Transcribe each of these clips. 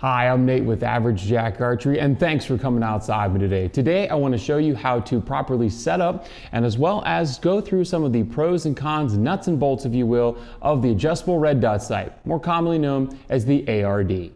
Hi, I'm Nate with Average Jack Archery, and thanks for coming outside with me today. Today, I want to show you how to properly set up and as well as go through some of the pros and cons, nuts and bolts, if you will, of the adjustable red dot sight, more commonly known as the ARD.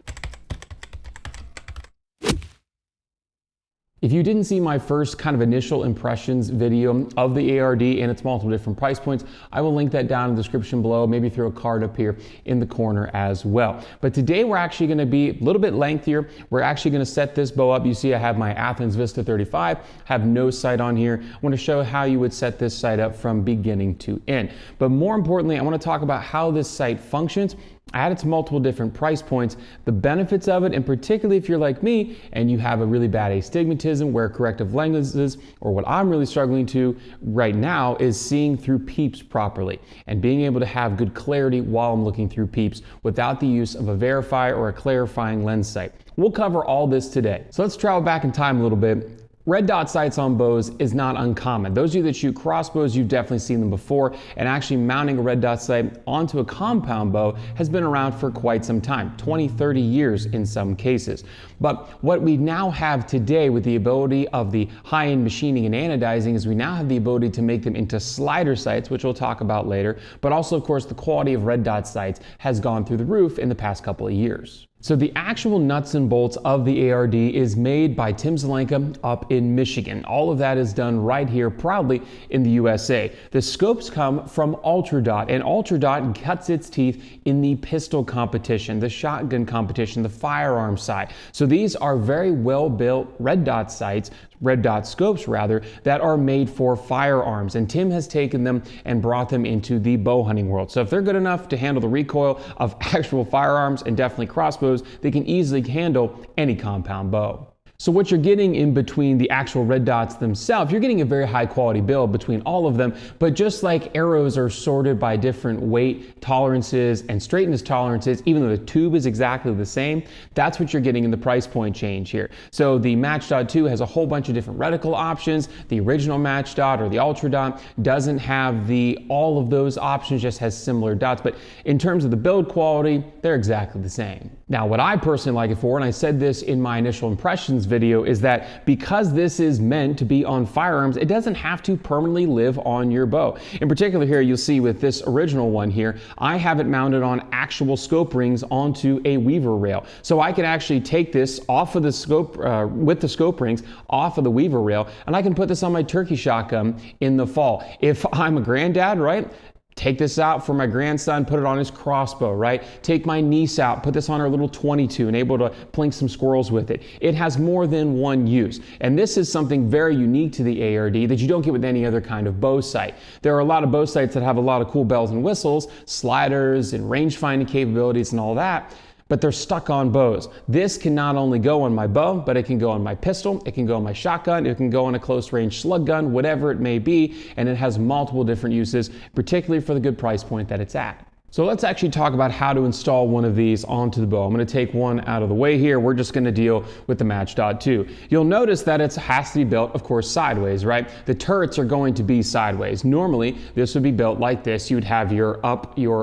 If you didn't see my first kind of initial impressions video of the ARD and its multiple different price points, I will link that down in the description below, maybe throw a card up here in the corner as well. But today we're actually going to be a little bit lengthier. We're actually going to set this bow up. You see I have my Athens Vista 35, have no sight on here. I want to show how you would set this sight up from beginning to end. But more importantly, I want to talk about how this sight functions at its multiple different price points, the benefits of it, and particularly if you're like me and you have a really bad astigmatism, wear corrective lenses, or what I'm really struggling to right now is seeing through peeps properly and being able to have good clarity while I'm looking through peeps without the use of a verifier or a clarifying lens sight. We'll cover all this today. So let's travel back in time a little bit. Red dot sights on bows is not uncommon. Those of you that shoot crossbows, you've definitely seen them before, and actually mounting a red dot sight onto a compound bow has been around for quite some time, 20, 30 years in some cases. But what we now have today with the ability of the high-end machining and anodizing is we now have the ability to make them into slider sights, which we'll talk about later, but also of course the quality of red dot sights has gone through the roof in the past couple of years. So the actual nuts and bolts of the ARD is made by Tim Zelenka up in Michigan. All of that is done right here, proudly in the USA. The scopes come from Ultradot, and Ultradot cuts its teeth in the pistol competition, the shotgun competition, the firearm side. So these are very well-built red dot sights, red dot scopes rather, that are made for firearms. And Tim has taken them and brought them into the bow hunting world. So if they're good enough to handle the recoil of actual firearms and definitely crossbows, they can easily handle any compound bow. So what you're getting in between the actual red dots themselves, you're getting a very high quality build between all of them, but just like arrows are sorted by different weight tolerances and straightness tolerances, even though the tube is exactly the same, that's what you're getting in the price point change here. So the Match Dot 2 has a whole bunch of different reticle options. The original Match Dot or the Ultra Dot doesn't have all of those options, just has similar dots, but in terms of the build quality, they're exactly the same. Now, what I personally like it for, and I said this in my initial impressions video, is that because this is meant to be on firearms, it doesn't have to permanently live on your bow. In particular here, you'll see with this original one here, I have it mounted on actual scope rings onto a weaver rail. So I can actually take this off of the scope, with the scope rings, off of the weaver rail, and I can put this on my turkey shotgun in the fall. If I'm a granddad, right? Take this out for my grandson, put it on his crossbow, right? Take my niece out, put this on her little 22 and able to plink some squirrels with it. It has more than one use. And this is something very unique to the ARD that you don't get with any other kind of bow sight. There are a lot of bow sights that have a lot of cool bells and whistles, sliders and range finding capabilities and all that, but they're stuck on bows. This can not only go on my bow, but it can go on my pistol, it can go on my shotgun, it can go on a close range slug gun, whatever it may be, and it has multiple different uses, particularly for the good price point that it's at. So let's actually talk about how to install one of these onto the bow. I'm going to take one out of the way here. We're just going to deal with the Match Dot 2. You'll notice that it has to be built, of course, sideways, right? The turrets are going to be sideways. Normally, this would be built like this. You would have your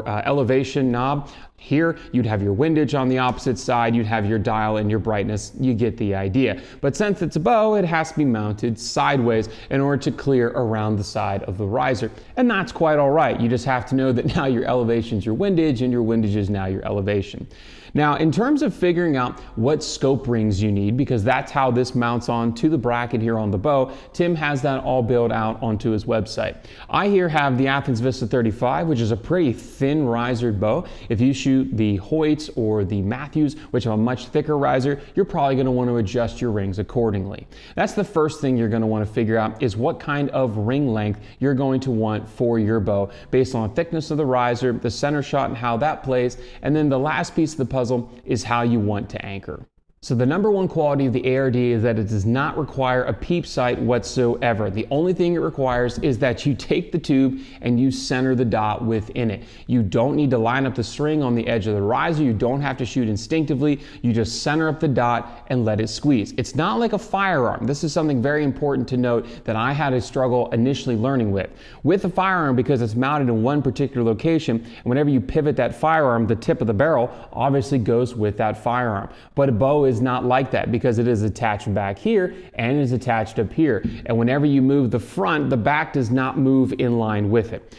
elevation knob. Here, you'd have your windage on the opposite side, you'd have your dial and your brightness, you get the idea. But since it's a bow, it has to be mounted sideways in order to clear around the side of the riser. And that's quite all right. You just have to know that now your elevation is your windage and your windage is now your elevation. Now, in terms of figuring out what scope rings you need, because that's how this mounts on to the bracket here on the bow, Tim has that all built out onto his website. I here have the Athens Vista 35, which is a pretty thin risered bow. If you shoot the Hoyts or the Matthews, which have a much thicker riser, you're probably going to want to adjust your rings accordingly. That's the first thing you're going to want to figure out, is what kind of ring length you're going to want for your bow based on the thickness of the riser, the center shot and how that plays, and then the last piece of the puzzle is how you want to anchor. So the number one quality of the ARD is that it does not require a peep sight whatsoever. The only thing it requires is that you take the tube and you center the dot within it. You don't need to line up the string on the edge of the riser. You don't have to shoot instinctively. You just center up the dot and let it squeeze. It's not like a firearm. This is something very important to note that I had a struggle initially learning with. With a firearm, because it's mounted in one particular location, and whenever you pivot that firearm, the tip of the barrel obviously goes with that firearm. But a bow is not like that because it is attached back here and is attached up here. And whenever you move the front, the back does not move in line with it.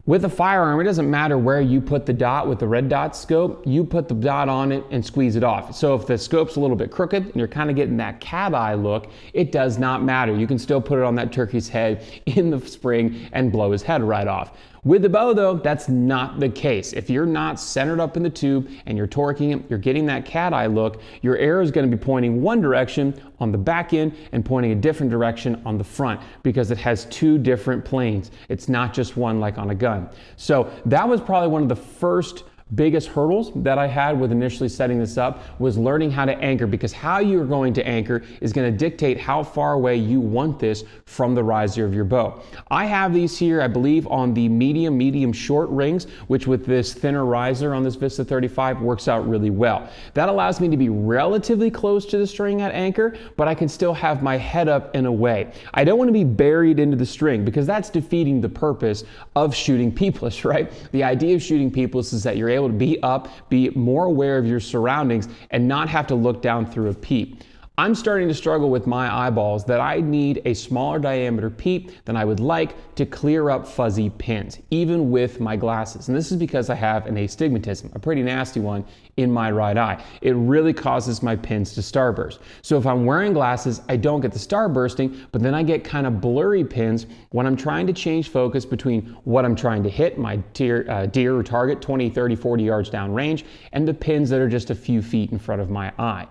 With a firearm, it doesn't matter where you put the dot with the red dot scope, you put the dot on it and squeeze it off. So if the scope's a little bit crooked and you're kind of getting that cat eye look, it does not matter. You can still put it on that turkey's head in the spring and blow his head right off. With the bow though, that's not the case. If you're not centered up in the tube and you're torquing it, you're getting that cat eye look, your arrow is going to be pointing one direction on the back end and pointing a different direction on the front because it has two different planes. It's not just one like on a gun. So that was probably one of the first biggest hurdles that I had with initially setting this up was learning how to anchor, because how you're going to anchor is going to dictate how far away you want this from the riser of your bow. I have these here, I believe, on the medium short rings, which with this thinner riser on this Vista 35 works out really well. That allows me to be relatively close to the string at anchor, but I can still have my head up and away. I don't want to be buried into the string because that's defeating the purpose of shooting peepless, right? The idea of shooting peepless is that you're able to be up, be more aware of your surroundings, and not have to look down through a peep. I'm starting to struggle with my eyeballs that I need a smaller diameter peep than I would like to clear up fuzzy pins, even with my glasses. And this is because I have an astigmatism, a pretty nasty one, in my right eye. It really causes my pins to starburst. So if I'm wearing glasses, I don't get the starbursting, but then I get kind of blurry pins when I'm trying to change focus between what I'm trying to hit, my deer or target 20, 30, 40 yards down range, and the pins that are just a few feet in front of my eye.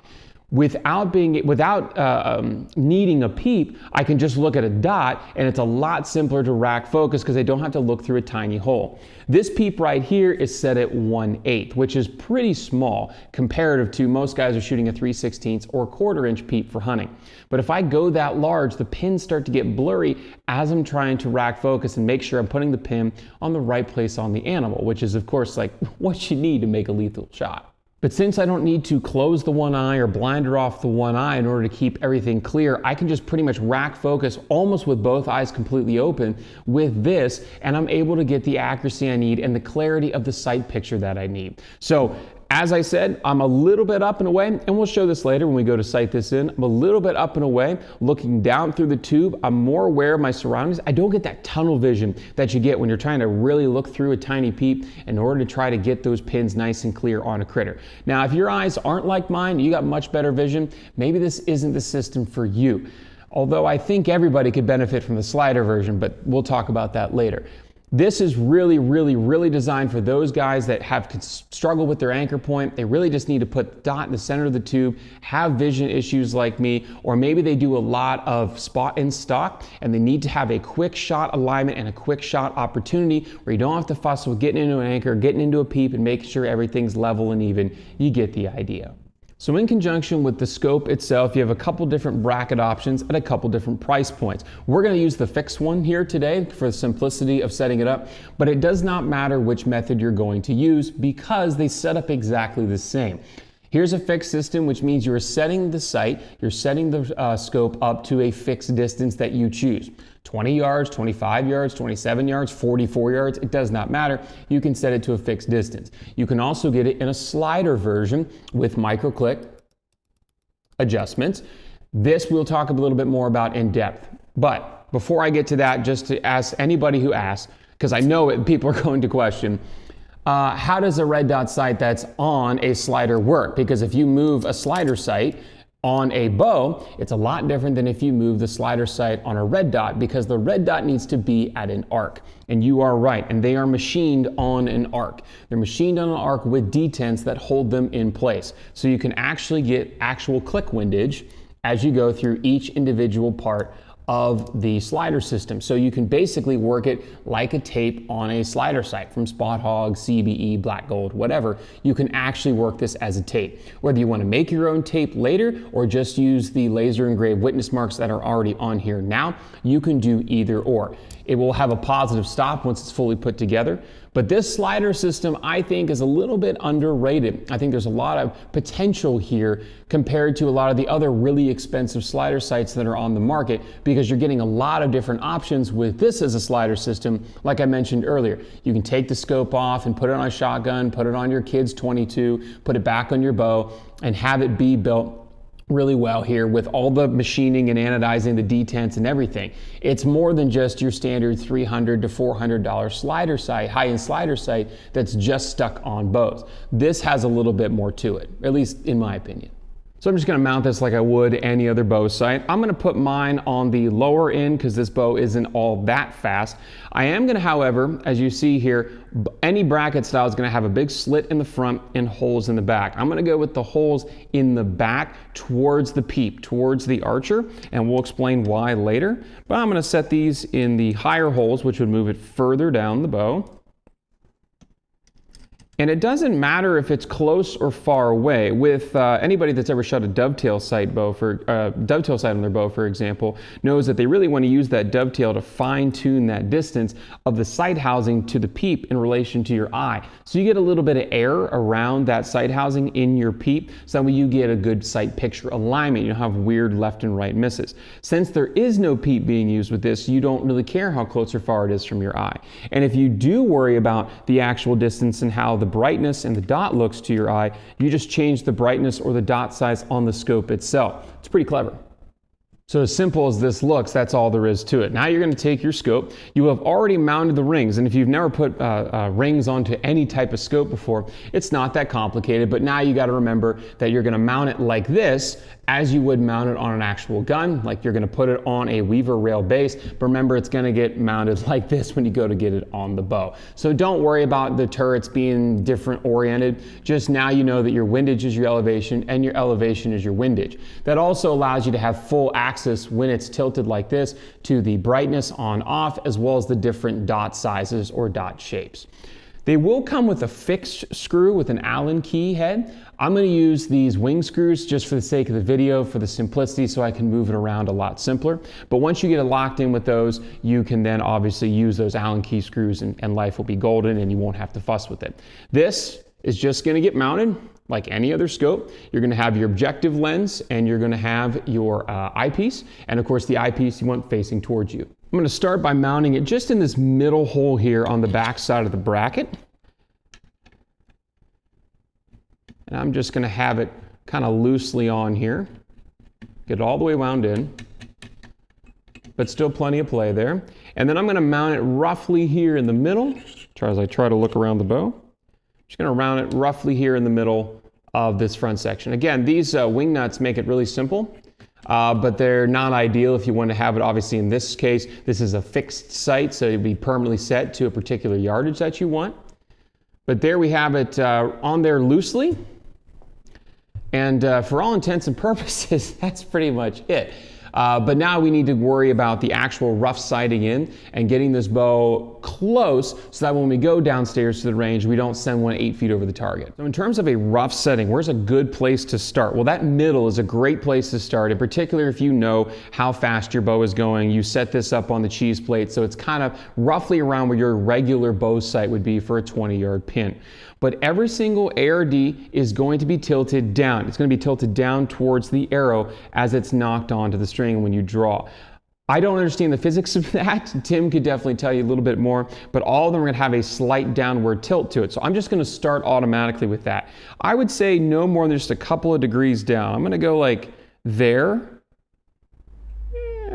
Without needing a peep, I can just look at a dot, and it's a lot simpler to rack focus because I don't have to look through a tiny hole. This peep right here is set at 1/8, which is pretty small comparative to most guys are shooting a 3/16 or 1/4 inch peep for hunting. But if I go that large, the pins start to get blurry as I'm trying to rack focus and make sure I'm putting the pin on the right place on the animal, which is of course like what you need to make a lethal shot. But since I don't need to close the one eye or blinder off the one eye in order to keep everything clear, I can just pretty much rack focus almost with both eyes completely open with this, and I'm able to get the accuracy I need and the clarity of the sight picture that I need. So as I said, I'm a little bit up and away, and we'll show this later when we go to sight this in. I'm a little bit up and away, looking down through the tube. I'm more aware of my surroundings. I don't get that tunnel vision that you get when you're trying to really look through a tiny peep in order to try to get those pins nice and clear on a critter. Now, if your eyes aren't like mine, you got much better vision, maybe this isn't the system for you. Although I think everybody could benefit from the slider version, but we'll talk about that later. This is really designed for those guys that have struggled with their anchor point. They really just need to put the dot in the center of the tube, have vision issues like me, or maybe they do a lot of spot and stock and they need to have a quick shot alignment and a quick shot opportunity where you don't have to fuss with getting into an anchor, getting into a peep, and making sure everything's level and even. You get the idea. So in conjunction with the scope itself, you have a couple different bracket options at a couple different price points. We're going to use the fixed one here today for the simplicity of setting it up, but it does not matter which method you're going to use because they set up exactly the same. Here's a fixed system, which means you're setting the sight, you're setting the scope up to a fixed distance that you choose. 20 yards, 25 yards, 27 yards, 44 yards, it does not matter. You can set it to a fixed distance. You can also get it in a slider version with micro-click adjustments. This we'll talk a little bit more about in depth. But before I get to that, just to ask anybody who asks, because I know people are going to question, how does a red dot sight that's on a slider work? Because if you move a slider sight on a bow, it's a lot different than if you move the slider sight on a red dot, because the red dot needs to be at an arc. And you are right, and they are machined on an arc. They're machined on an arc with detents that hold them in place. So you can actually get actual click windage as you go through each individual part of the slider system. So you can basically work it like a tape on a slider sight from Spot Hog, CBE, Black Gold, whatever. You can actually work this as a tape. Whether you want to make your own tape later or just use the laser engraved witness marks that are already on here now, you can do either or. It will have a positive stop once it's fully put together. But this slider system, I think, is a little bit underrated. I think there's a lot of potential here compared to a lot of the other really expensive slider sights that are on the market, because you're getting a lot of different options with this as a slider system. Like I mentioned earlier, you can take the scope off and put it on a shotgun, put it on your kid's .22, put it back on your bow, and have it be built really well here with all the machining and anodizing, the detents and everything. It's more than just your standard $300 to $400 slider sight, high-end slider sight that's just stuck on bows. This has a little bit more to it, at least in my opinion. So I'm just going to mount this like I would any other bow sight. I'm going to put mine on the lower end because this bow isn't all that fast. I am going to, however, as you see here, any bracket style is going to have a big slit in the front and holes in the back. I'm going to go with the holes in the back towards the peep, towards the archer, and we'll explain why later. But I'm going to set these in the higher holes, which would move it further down the bow. And it doesn't matter if it's close or far away. With anybody that's ever shot a dovetail sight bow dovetail sight on their bow, for example, knows that they really want to use that dovetail to fine-tune that distance of the sight housing to the peep in relation to your eye. So you get a little bit of air around that sight housing in your peep, so that you get a good sight picture alignment. You don't have weird left and right misses. Since there is no peep being used with this, you don't really care how close or far it is from your eye. And if you do worry about the actual distance and how the brightness and the dot looks to your eye, you just change the brightness or the dot size on the scope itself. It's pretty clever. So as simple as this looks, that's all there is to it. Now you're going to take your scope. You have already mounted the rings, and if you've never put rings onto any type of scope before, it's not that complicated, but now you got to remember that you're going to mount it like this as you would mount it on an actual gun, like you're going to put it on a weaver rail base, but remember it's going to get mounted like this when you go to get it on the bow. So don't worry about the turrets being different oriented, just now you know that your windage is your elevation and your elevation is your windage. That also allows you to have full access when it's tilted like this to the brightness on off, as well as the different dot sizes or dot shapes. They will come with a fixed screw with an Allen key head. I'm going to use these wing screws just for the sake of the video, for the simplicity, so I can move it around a lot simpler. But once you get it locked in with those, you can then obviously use those Allen key screws and life will be golden and you won't have to fuss with it. This is just going to get mounted like any other scope. You're going to have your objective lens and you're going to have your eyepiece. And of course the eyepiece you want facing towards you. I'm going to start by mounting it just in this middle hole here on the back side of the bracket. And I'm just going to have it kind of loosely on here. Get it all the way wound in, but still plenty of play there. And then I'm going to mount it roughly here in the middle, as I try to look around the bow. Just going to round it roughly here in the middle of this front section. Again, these wing nuts make it really simple. But they're not ideal if you want to have it. Obviously in this case, this is a fixed sight, so it'll be permanently set to a particular yardage that you want. But there we have it on there loosely. And for all intents and purposes, that's pretty much it. But now we need to worry about the actual rough sighting in and getting this bow close so that when we go downstairs to the range, we don't send one 8 feet over the target. So in terms of a rough setting, where's a good place to start? Well, that middle is a great place to start, in particular if you know how fast your bow is going. You set this up on the cheese plate, so it's kind of roughly around where your regular bow sight would be for a 20-yard pin. But every single ARD is going to be tilted down. It's going to be tilted down towards the arrow as it's knocked onto the string when you draw. I don't understand the physics of that. Tim could definitely tell you a little bit more, but all of them are going to have a slight downward tilt to it. So I'm just going to start automatically with that. I would say no more than just a couple of degrees down. I'm going to go like there,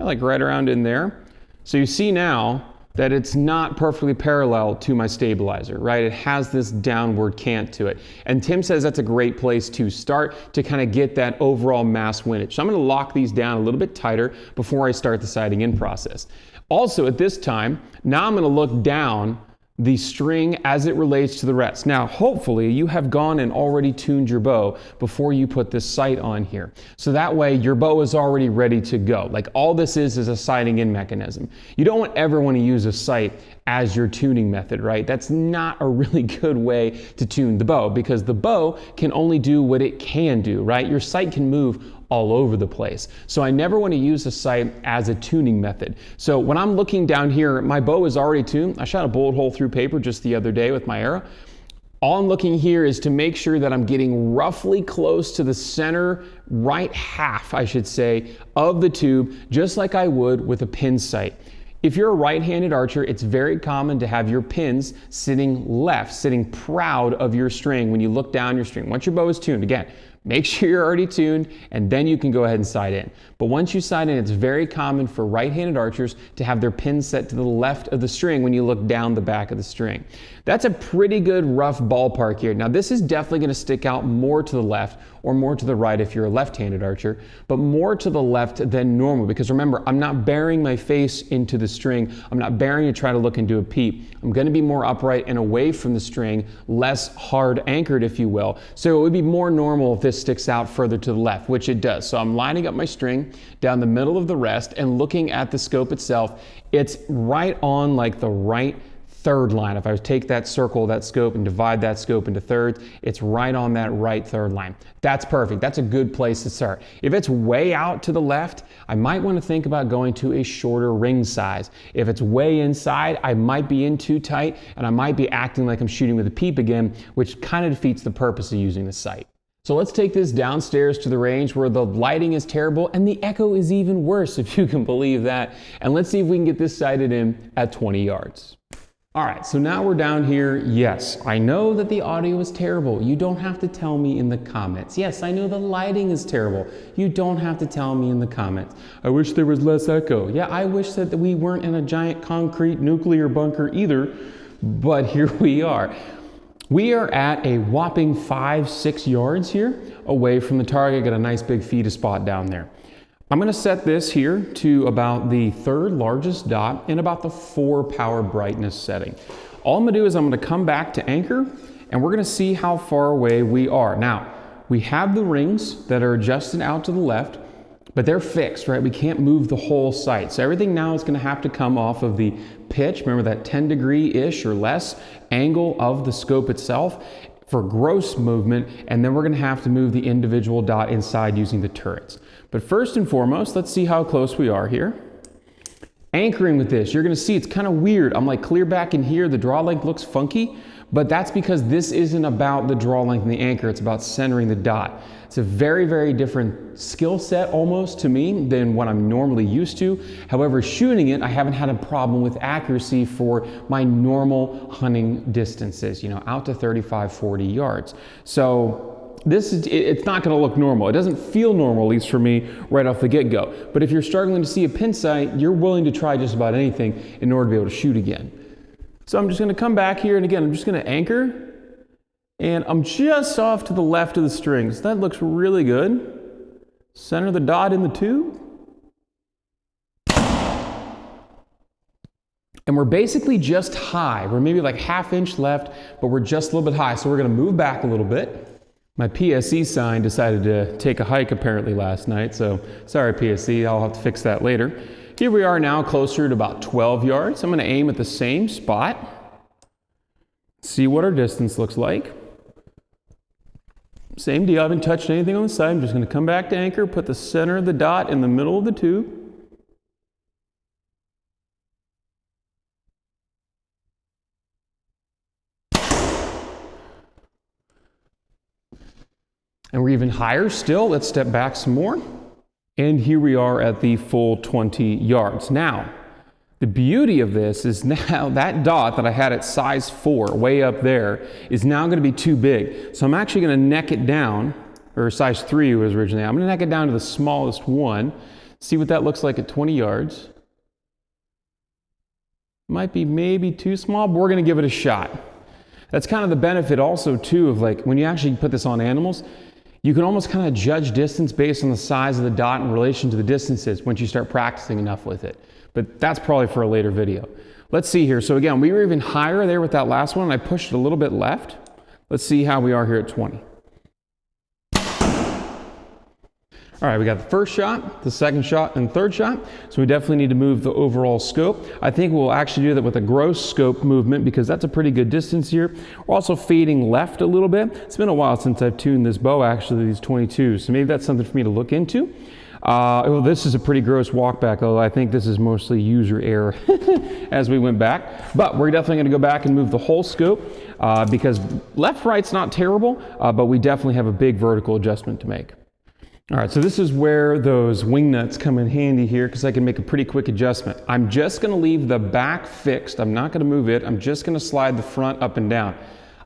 like right around in there. So you see now that it's not perfectly parallel to my stabilizer, right? It has this downward cant to it. And Tim says that's a great place to start to kind of get that overall mass windage. So I'm going to lock these down a little bit tighter before I start the sighting in process. Also at this time, now I'm going to look down the string as it relates to the rest. Now, hopefully you have gone and already tuned your bow before you put this sight on here. So that way your bow is already ready to go. Like all this is a sighting in mechanism. You don't ever want to use a sight as your tuning method, right? That's not a really good way to tune the bow because the bow can only do what it can do, right? Your sight can move all over the place. So I never want to use a sight as a tuning method. So when I'm looking down here, my bow is already tuned. I shot a bullet hole through paper just the other day with my arrow. All I'm looking here is to make sure that I'm getting roughly close to the center right half, I should say, of the tube, just like I would with a pin sight. If you're a right-handed archer, it's very common to have your pins sitting left, sitting proud of your string when you look down your string. Once your bow is tuned, again, make sure you're already tuned and then you can go ahead and sight in. But once you sight in, it's very common for right-handed archers to have their pins set to the left of the string when you look down the back of the string. That's a pretty good rough ballpark here. Now this is definitely going to stick out more to the left or more to the right if you're a left-handed archer, but more to the left than normal because remember, I'm not bearing my face into the string. I'm not bearing to try to look into a peep. I'm going to be more upright and away from the string, less hard anchored if you will. So it would be more normal if this sticks out further to the left, which it does. So I'm lining up my string down the middle of the rest and looking at the scope itself. It's right on like the right third line. If I take that circle, that scope, and divide that scope into thirds, it's right on that right third line. That's perfect. That's a good place to start. If it's way out to the left, I might want to think about going to a shorter ring size. If it's way inside, I might be in too tight and I might be acting like I'm shooting with a peep again, which kind of defeats the purpose of using the sight. So let's take this downstairs to the range where the lighting is terrible and the echo is even worse, if you can believe that. And let's see if we can get this sighted in at 20 yards. All right, so now we're down here. Yes, I know that the audio is terrible. You don't have to tell me in the comments. Yes, I know the lighting is terrible. You don't have to tell me in the comments. I wish there was less echo. Yeah, I wish that we weren't in a giant concrete nuclear bunker either, but here we are. We are at a whopping 5-6 yards here away from the target. Got a nice big feeder spot down there. I'm going to set this here to about the third largest dot in about the 4 power brightness setting. All I'm going to do is I'm going to come back to anchor and we're going to see how far away we are. Now, we have the rings that are adjusted out to the left, but they're fixed, right? We can't move the whole sight. So everything now is going to have to come off of the pitch. Remember that 10-degree-ish or less angle of the scope itself for gross movement, and then we're going to have to move the individual dot inside using the turrets. But first and foremost, let's see how close we are here. Anchoring with this, you're going to see it's kind of weird. I'm like clear back in here, the draw length looks funky, but that's because this isn't about the draw length and the anchor, it's about centering the dot. It's a very, very different skill set almost to me than what I'm normally used to. However, shooting it, I haven't had a problem with accuracy for my normal hunting distances, you know, out to 35, 40 yards. So it's not going to look normal. It doesn't feel normal, at least for me, right off the get-go. But if you're struggling to see a pin sight, you're willing to try just about anything in order to be able to shoot again. So I'm just going to come back here, and again, I'm just going to anchor. And I'm just off to the left of the string. So that looks really good. Center the dot in the tube. And we're basically just high. We're maybe like ½ inch left, but we're just a little bit high. So we're going to move back a little bit. My PSE sign decided to take a hike apparently last night. So sorry, PSE, I'll have to fix that later. Here we are now closer to about 12 yards. I'm going to aim at the same spot. See what our distance looks like. Same deal, I haven't touched anything on the side. I'm just going to come back to anchor, put the center of the dot in the middle of the tube. And we're even higher still. Let's step back some more. And here we are at the full 20 yards. Now, the beauty of this is now that dot that I had at size 4, way up there, is now going to be too big. So I'm actually going to neck it down, or size 3 was originally. I'm going to neck it down to the smallest one. See what that looks like at 20 yards. Might be maybe too small, but we're going to give it a shot. That's kind of the benefit also too of like when you actually put this on animals, you can almost kind of judge distance based on the size of the dot in relation to the distances once you start practicing enough with it. But that's probably for a later video. Let's see here. So again, we were even higher there with that last one. I pushed it a little bit left. Let's see how we are here at 20. All right, we got the first shot, the second shot, and third shot. So we definitely need to move the overall scope. I think we'll actually do that with a gross scope movement because that's a pretty good distance here. We're also fading left a little bit. It's been a while since I've tuned this bow, actually, these 22s. So maybe that's something for me to look into. Well, this is a pretty gross walk back, although I think this is mostly user error as we went back. But we're definitely going to go back and move the whole scope because left-right's not terrible, but we definitely have a big vertical adjustment to make. All right, so this is where those wing nuts come in handy here because I can make a pretty quick adjustment. I'm just going to leave the back fixed. I'm not going to move it. I'm just going to slide the front up and down.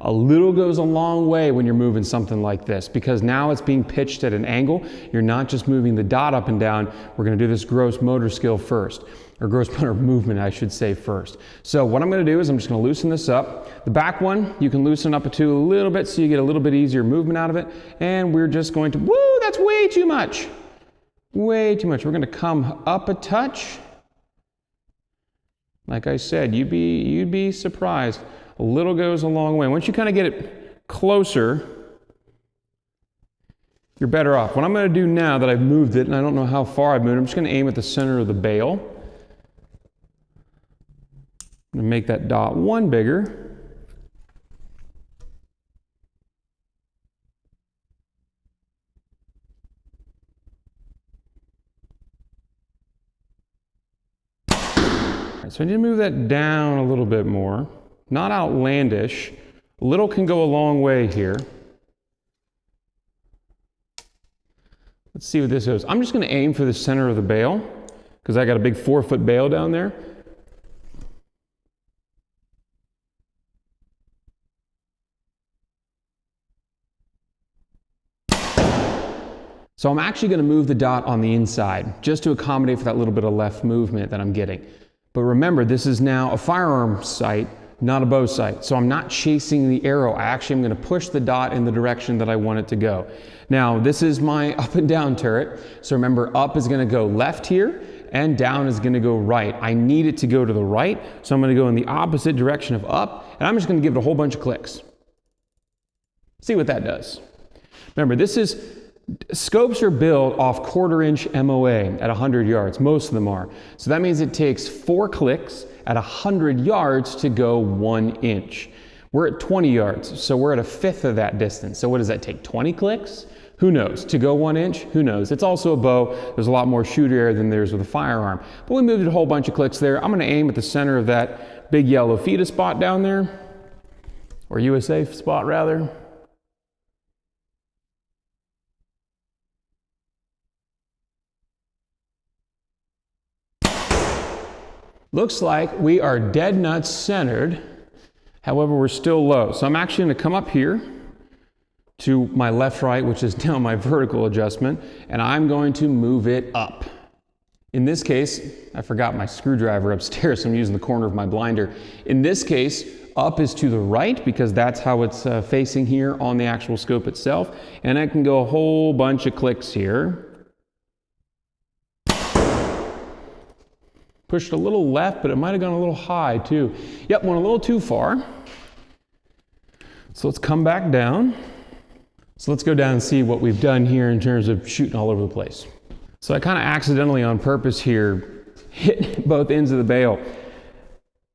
A little goes a long way when you're moving something like this because now it's being pitched at an angle. You're not just moving the dot up and down. We're going to do this gross motor skill first, or gross motor movement, I should say, first. So what I'm going to do is I'm just going to loosen this up. The back one, you can loosen up to a little bit so you get a little bit easier movement out of it. And we're just going to, woo, that's way too much. Way too much. We're going to come up a touch. Like I said, you'd be surprised. A little goes a long way. Once you kind of get it closer, you're better off. What I'm going to do now that I've moved it, and I don't know how far I've moved, I'm just going to aim at the center of the bail. I'm going to make that dot one bigger. All right, so I need to move that down a little bit more. Not outlandish. Little can go a long way here. Let's see what this is. I'm just going to aim for the center of the bail because I got a big 4-foot bail down there. So I'm actually going to move the dot on the inside just to accommodate for that little bit of left movement that I'm getting. But remember, this is now a firearm sight, not a bow sight. So I'm not chasing the arrow. I actually am going to push the dot in the direction that I want it to go. Now, this is my up and down turret. So remember, up is going to go left here and down is going to go right. I need it to go to the right. So I'm going to go in the opposite direction of up and I'm just going to give it a whole bunch of clicks. See what that does. Remember, scopes are built off 1/4-inch MOA at 100 yards. Most of them are. So that means it takes 4 clicks at 100 yards to go 1 inch. We're at 20 yards, so we're at 1/5 of that distance. So what does that take, 20 clicks? Who knows? To go 1 inch? Who knows? It's also a bow. There's a lot more shoot area than there's with a firearm. But we moved a whole bunch of clicks there. I'm going to aim at the center of that big yellow FITA spot down there, or USA spot rather. Looks like we are dead nuts centered. However, we're still low. So I'm actually going to come up here to my left right, which is now my vertical adjustment, and I'm going to move it up. In this case, I forgot my screwdriver upstairs, so I'm using the corner of my blinder. In this case, up is to the right because that's how it's facing here on the actual scope itself. And I can go a whole bunch of clicks here. Pushed a little left, but it might have gone a little high too. Yep, went a little too far. So let's come back down. So let's go down and see what we've done here in terms of shooting all over the place. So I kind of accidentally on purpose here hit both ends of the bail.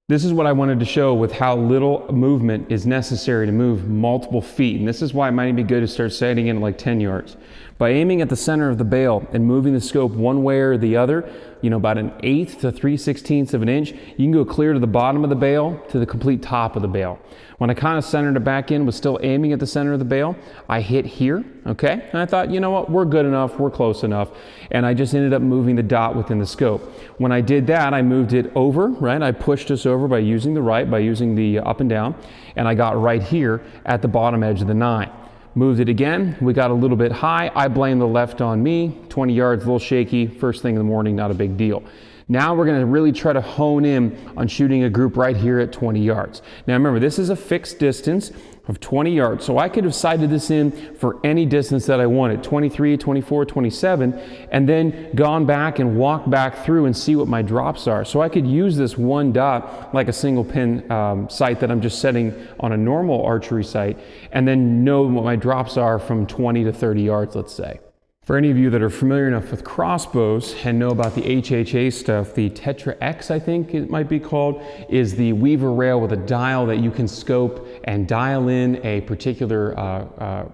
This is what I wanted to show with how little movement is necessary to move multiple feet. And this is why it might be good to start setting in at like 10 yards. By aiming at the center of the bail and moving the scope one way or the other, about 1/8 to 3/16 of an inch, you can go clear to the bottom of the bail to the complete top of the bail. When I kind of centered it back in, was still aiming at the center of the bail, I hit here, okay? And I thought, you know what, we're good enough, we're close enough. And I just ended up moving the dot within the scope. When I did that, I moved it over, right? I pushed this over by using the right, by using the up and down, and I got right here at the bottom edge of the 9. Moved it again, we got a little bit high. I blame the left on me, 20 yards, a little shaky, first thing in the morning, not a big deal. Now we're gonna really try to hone in on shooting a group right here at 20 yards. Now remember, this is a fixed distance of 20 yards, so I could have sighted this in for any distance that I wanted, 23, 24, 27, and then gone back and walked back through and see what my drops are. So I could use this one dot like a single pin sight that I'm just setting on a normal archery sight, and then know what my drops are from 20 to 30 yards, let's say. For any of you that are familiar enough with crossbows and know about the HHA stuff, the Tetra X, I think it might be called, is the weaver rail with a dial that you can scope and dial in a particular,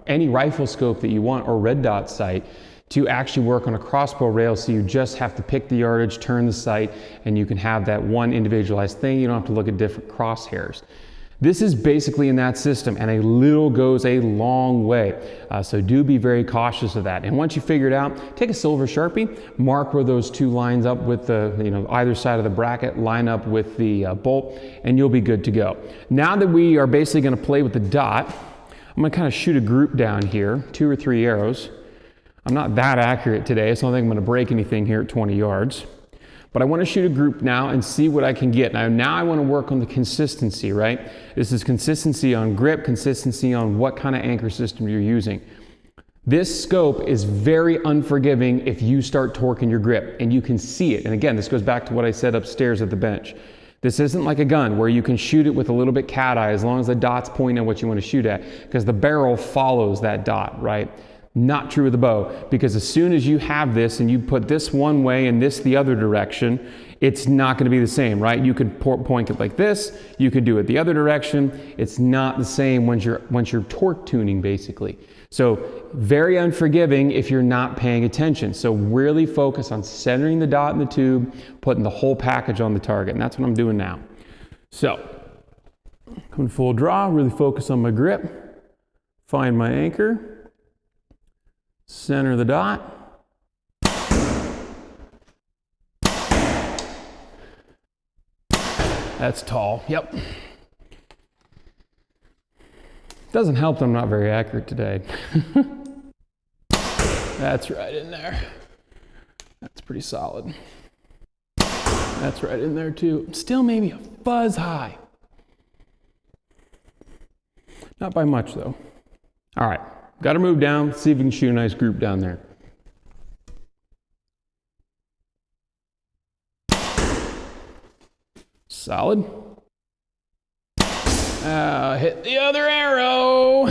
any rifle scope that you want or red dot sight to actually work on a crossbow rail, so you just have to pick the yardage, turn the sight, and you can have that one individualized thing. You don't have to look at different crosshairs. This is basically in that system, and a little goes a long way. So do be very cautious of that. And once you figure it out, take a silver Sharpie, mark where those two lines up with the, either side of the bracket, line up with the bolt, and you'll be good to go. Now that we are basically gonna play with the dot, I'm gonna kind of shoot a group down here, 2 or 3 arrows. I'm not that accurate today, so I don't think I'm gonna break anything here at 20 yards. But I want to shoot a group now and see what I can get. Now I want to work on the consistency, right? This is consistency on grip, consistency on what kind of anchor system you're using. This scope is very unforgiving if you start torquing your grip, and you can see it. And again, this goes back to what I said upstairs at the bench. This isn't like a gun where you can shoot it with a little bit cat eye as long as the dot's pointing at what you want to shoot at, because the barrel follows that dot, right? Not true with the bow, because as soon as you have this and you put this one way and this the other direction, it's not going to be the same, right? You could point it like this, you could do it the other direction. It's not the same once you're torque tuning, basically. So very unforgiving if you're not paying attention. So really focus on centering the dot in the tube, putting the whole package on the target, and that's what I'm doing now. So coming full draw, really focus on my grip, find my anchor, center the dot. That's tall, yep. Doesn't help that I'm not very accurate today. That's right in there. That's pretty solid. That's right in there too. Still maybe a fuzz high. Not by much though. All right. Got to move down, see if we can shoot a nice group down there. Solid. Hit the other arrow.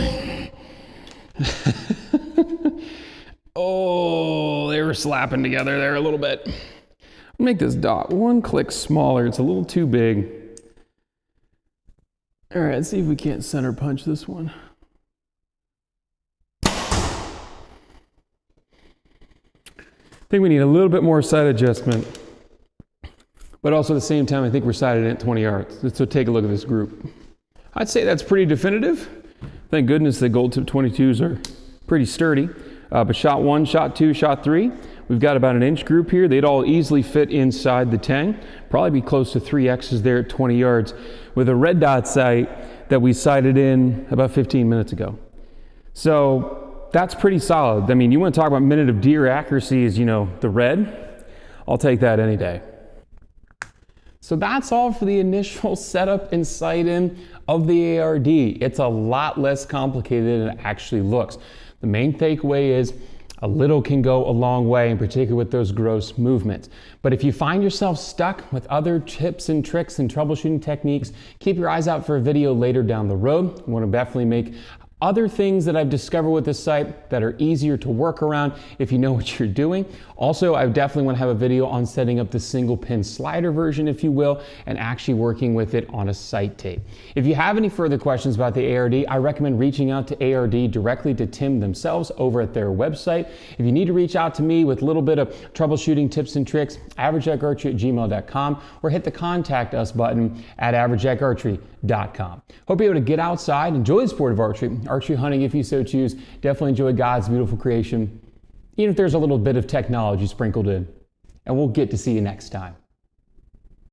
Oh, they were slapping together there a little bit. I'll make this dot one click smaller. It's a little too big. All right, let's see if we can't center punch this one. I think we need a little bit more sight adjustment, but also at the same time, I think we're sighted at 20 yards. So take a look at this group. I'd say that's pretty definitive. Thank goodness the gold tip 22s are pretty sturdy. But shot 1, shot 2, shot 3, we've got about an inch group here. They'd all easily fit inside the tang. Probably be close to 3X's there at 20 yards with a red dot sight that we sighted in about 15 minutes ago. So that's pretty solid. I mean, you want to talk about minute of deer accuracy is, the red. I'll take that any day. So that's all for the initial setup and sight in of the ARD. It's a lot less complicated than it actually looks. The main takeaway is a little can go a long way, in particular with those gross movements. But if you find yourself stuck with other tips and tricks and troubleshooting techniques, keep your eyes out for a video later down the road. We want to definitely make other things that I've discovered with this site that are easier to work around if you know what you're doing. Also, I definitely want to have a video on setting up the single pin slider version, if you will, and actually working with it on a sight tape. If you have any further questions about the ARD, I recommend reaching out to ARD directly to Tim themselves over at their website. If you need to reach out to me with a little bit of troubleshooting tips and tricks, averagejacarchery@gmail.com, or hit the contact us button at averagejacarchery.com. Hope you're able to get outside, enjoy the sport of archery hunting if you so choose. Definitely enjoy God's beautiful creation, even if there's a little bit of technology sprinkled in. And we'll get to see you next time.